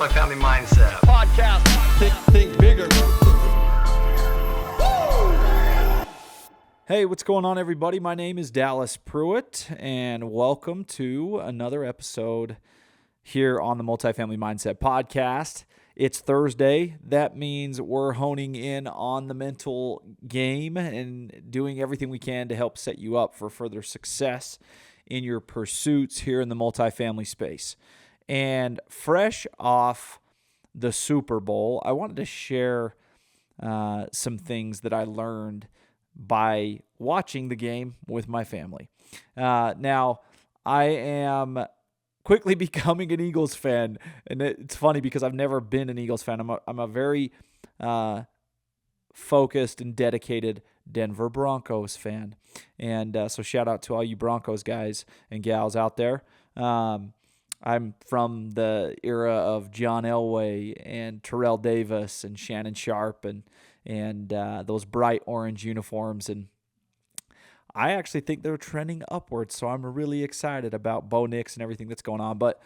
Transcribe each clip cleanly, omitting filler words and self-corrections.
Multifamily Mindset podcast. Think bigger. Hey, what's going on, everybody? My name is Dallas Pruitt, and welcome to another episode here on the Multifamily Mindset podcast. It's Thursday. That means we're honing in on the mental game and doing everything we can to help set you up for further success in your pursuits here in the multifamily space. And fresh off the Super Bowl, I wanted to share some things that I learned by watching the game with my family. Now, I am quickly becoming an Eagles fan, and it's funny because I've never been an Eagles fan. I'm a very focused and dedicated Denver Broncos fan, and so shout out to all you Broncos guys and gals out there. I'm from the era of John Elway and Terrell Davis and Shannon Sharp and those bright orange uniforms, and I actually think they're trending upwards, so I'm really excited about Bo Nix and everything that's going on. But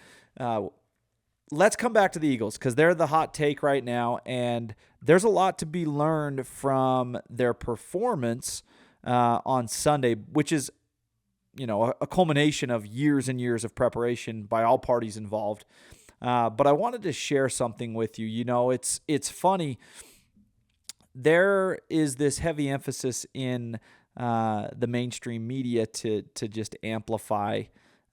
let's come back to the Eagles because they're the hot take right now, and there's a lot to be learned from their performance on Sunday, which is, you know, a culmination of years and years of preparation by all parties involved. But I wanted to share something with you. You know, it's funny. There is this heavy emphasis in the mainstream media to just amplify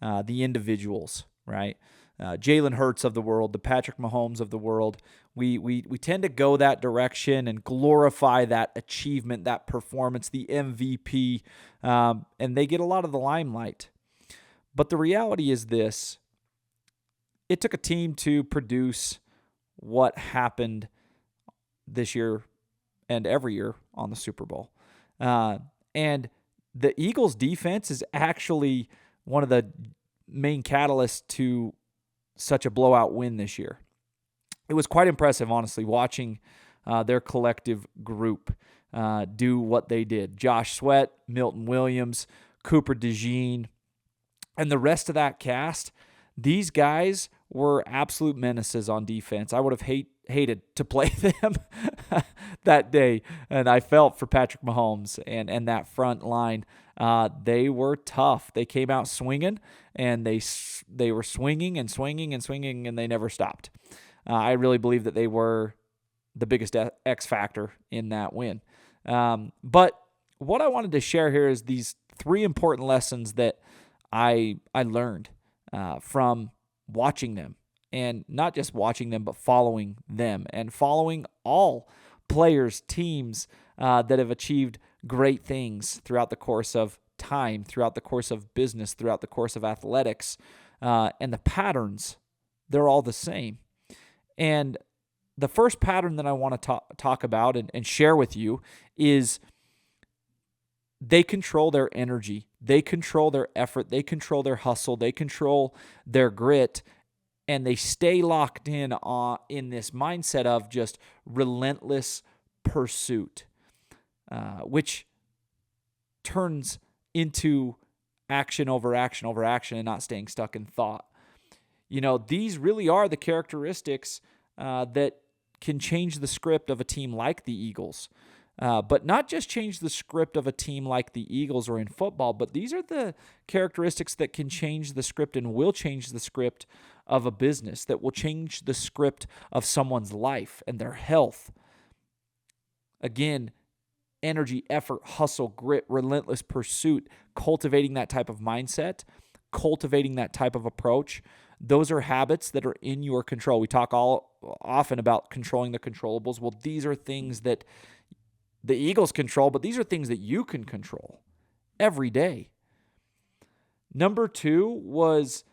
the individuals, right? Jalen Hurts of the world, the Patrick Mahomes of the world. We tend to go that direction and glorify that achievement, that performance, the MVP, and they get a lot of the limelight. But the reality is this: it took a team to produce what happened this year and every year on the Super Bowl. And the Eagles' defense is actually one of the main catalysts to such a blowout win this year. It was quite impressive, honestly, watching their collective group do what they did. Josh Sweat, Milton Williams, Cooper DeJean, and the rest of that cast. These guys were absolute menaces on defense. I would have hated to play them that day, and I felt for Patrick Mahomes and that front line. They were tough. They came out swinging, and they were swinging and swinging and swinging, and they never stopped. I really believe that they were the biggest X factor in that win. But what I wanted to share here is these three important lessons that I learned from watching them, and not just watching them, but following them and following all players, teams that have achieved great things throughout the course of time, throughout the course of business, throughout the course of athletics, and the patterns, they're all the same. And the first pattern that I want to talk about and share with you is they control their energy. They control their effort. They control their hustle. They control their grit. And they stay locked in this mindset of just relentless pursuit, which turns into action over action over action and not staying stuck in thought. You know, these really are the characteristics that can change the script of a team like the Eagles. But not just change the script of a team like the Eagles or in football, but these are the characteristics that can change the script and will change the script of a business, that will change the script of someone's life and their health. Again, energy, effort, hustle, grit, relentless pursuit, cultivating that type of mindset, cultivating that type of approach. Those are habits that are in your control. We talk often about controlling the controllables. Well, these are things that the Eagles control, but these are things that you can control every day. Number two was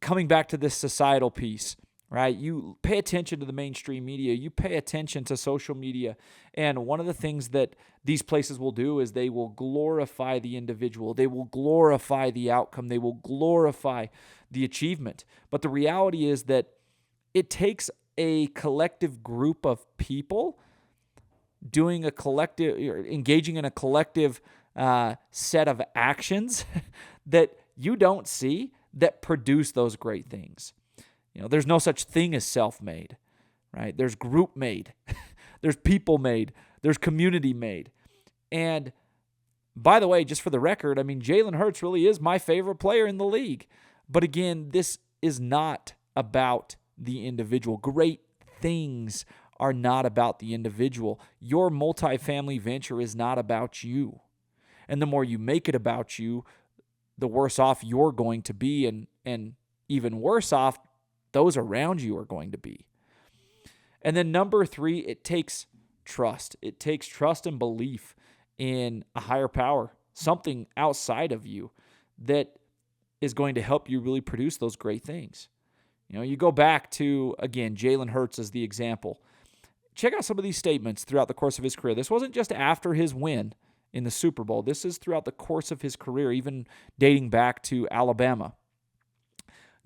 coming back to this societal piece, right? You pay attention to the mainstream media. You pay attention to social media. And one of the things that these places will do is they will glorify the individual. They will glorify the outcome. They will glorify the achievement. But the reality is that it takes a collective group of people engaging in a collective set of actions that you don't see that produce those great things. There's no such thing as self-made, right? There's group made. There's people made. There's community made. And by the way, just for the record, Jalen Hurts really is my favorite player in the league. But again, this is not about the individual. Great things are not about the individual. Your multifamily venture is not about you. And the more you make it about you, the worse off you're going to be, and even worse off those around you are going to be. And then number 3, it takes trust. It takes trust and belief in a higher power, something outside of you that is going to help you really produce those great things. You go back to, again, Jalen Hurts as the example. Check out some of these statements throughout the course of his career. This wasn't just after his win in the Super Bowl. This is throughout the course of his career, even dating back to Alabama.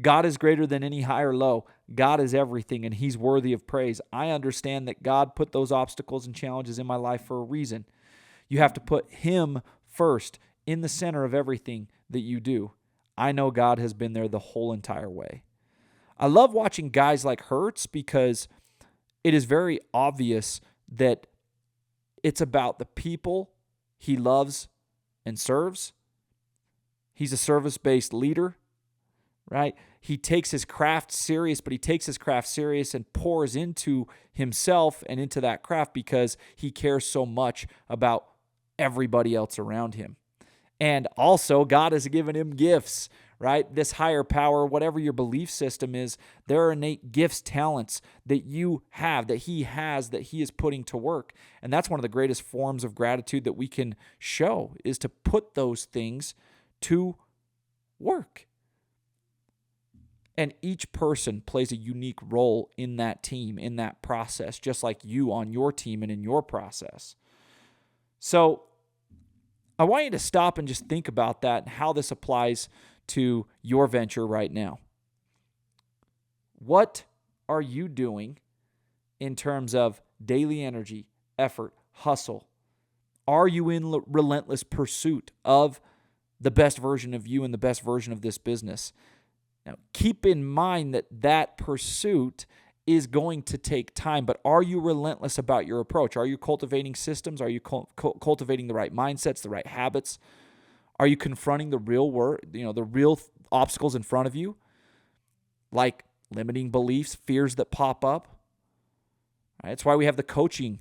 God is greater than any high or low. God is everything, and he's worthy of praise. I understand that God put those obstacles and challenges in my life for a reason. You have to put him first, in the center of everything that you do. I know God has been there the whole entire way. I love watching guys like Hurts because it is very obvious that it's about the people he loves and serves. He's a service-based leader, right? He takes his craft serious, but he takes his craft serious and pours into himself and into that craft because he cares so much about everybody else around him. And also, God has given him gifts, right? This higher power, whatever your belief system is, there are innate gifts, talents that you have, that he has, that he is putting to work. And that's one of the greatest forms of gratitude that we can show, is to put those things to work. And each person plays a unique role in that team, in that process, just like you on your team and in your process. So I want you to stop and just think about that and how this applies to your venture right now. What are you doing in terms of daily energy, effort, hustle? Are you in relentless pursuit of the best version of you and the best version of this business? Now, keep in mind that that pursuit is going to take time, but are you relentless about your approach? Are you cultivating systems? Are you cultivating the right mindsets, the right habits? Are you confronting the real the real obstacles in front of you, like limiting beliefs, fears that pop up? Right? It's why we have the coaching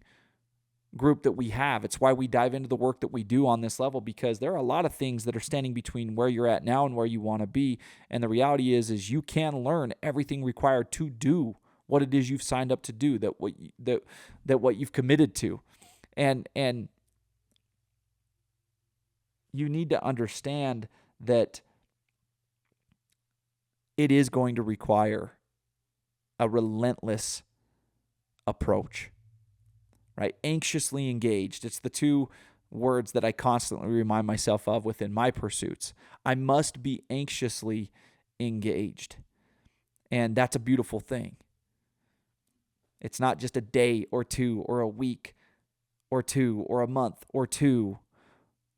group that we have. It's why we dive into the work that we do on this level, because there are a lot of things that are standing between where you're at now and where you want to be. And the reality is you can learn everything required to do what it is you've signed up to do, that what you've committed to. And you need to understand that it is going to require a relentless approach, right? Anxiously engaged. It's the two words that I constantly remind myself of within my pursuits. I must be anxiously engaged. And that's a beautiful thing. It's not just a day or two or a week or two or a month or two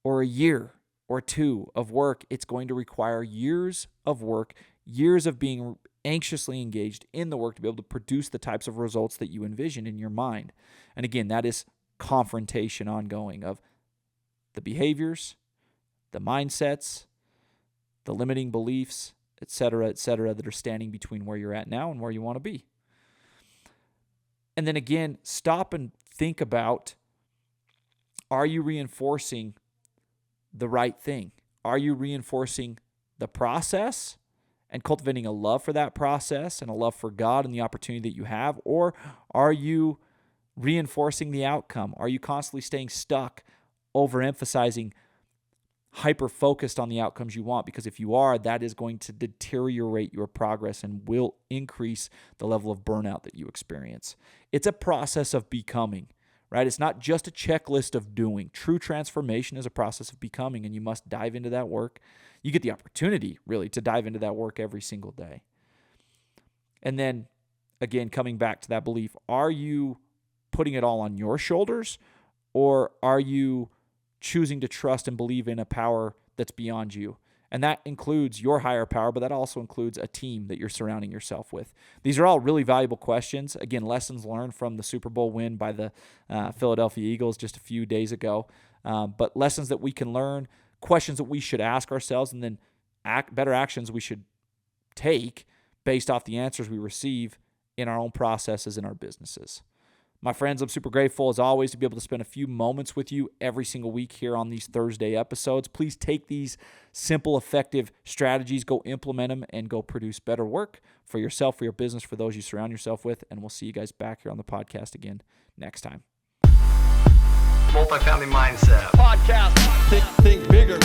or a year or two of work. It's going to require years of work, years of being anxiously engaged in the work to be able to produce the types of results that you envision in your mind. And again, that is confrontation ongoing of the behaviors, the mindsets, the limiting beliefs, et cetera, that are standing between where you're at now and where you want to be. And then again, stop and think about, are you reinforcing the right thing? Are you reinforcing the process and cultivating a love for that process and a love for God and the opportunity that you have? Or are you reinforcing the outcome? Are you constantly staying stuck, overemphasizing, hyper-focused on the outcomes you want? Because if you are, that is going to deteriorate your progress and will increase the level of burnout that you experience. It's a process of becoming, right? It's not just a checklist of doing. True transformation is a process of becoming, and you must dive into that work. You get the opportunity, really, to dive into that work every single day. And then, again, coming back to that belief, are you putting it all on your shoulders, or are you choosing to trust and believe in a power that's beyond you And that includes your higher power, but that also includes a team that you're surrounding yourself with. These are all really valuable questions. Again, lessons learned from the Super Bowl win by the Philadelphia Eagles just a few days ago. But lessons that we can learn, questions that we should ask ourselves, and then better actions we should take based off the answers we receive in our own processes in our businesses. My friends, I'm super grateful as always to be able to spend a few moments with you every single week here on these Thursday episodes. Please take these simple, effective strategies, go implement them, and go produce better work for yourself, for your business, for those you surround yourself with. And we'll see you guys back here on the podcast again next time. Multifamily Mindset Podcast. Think bigger.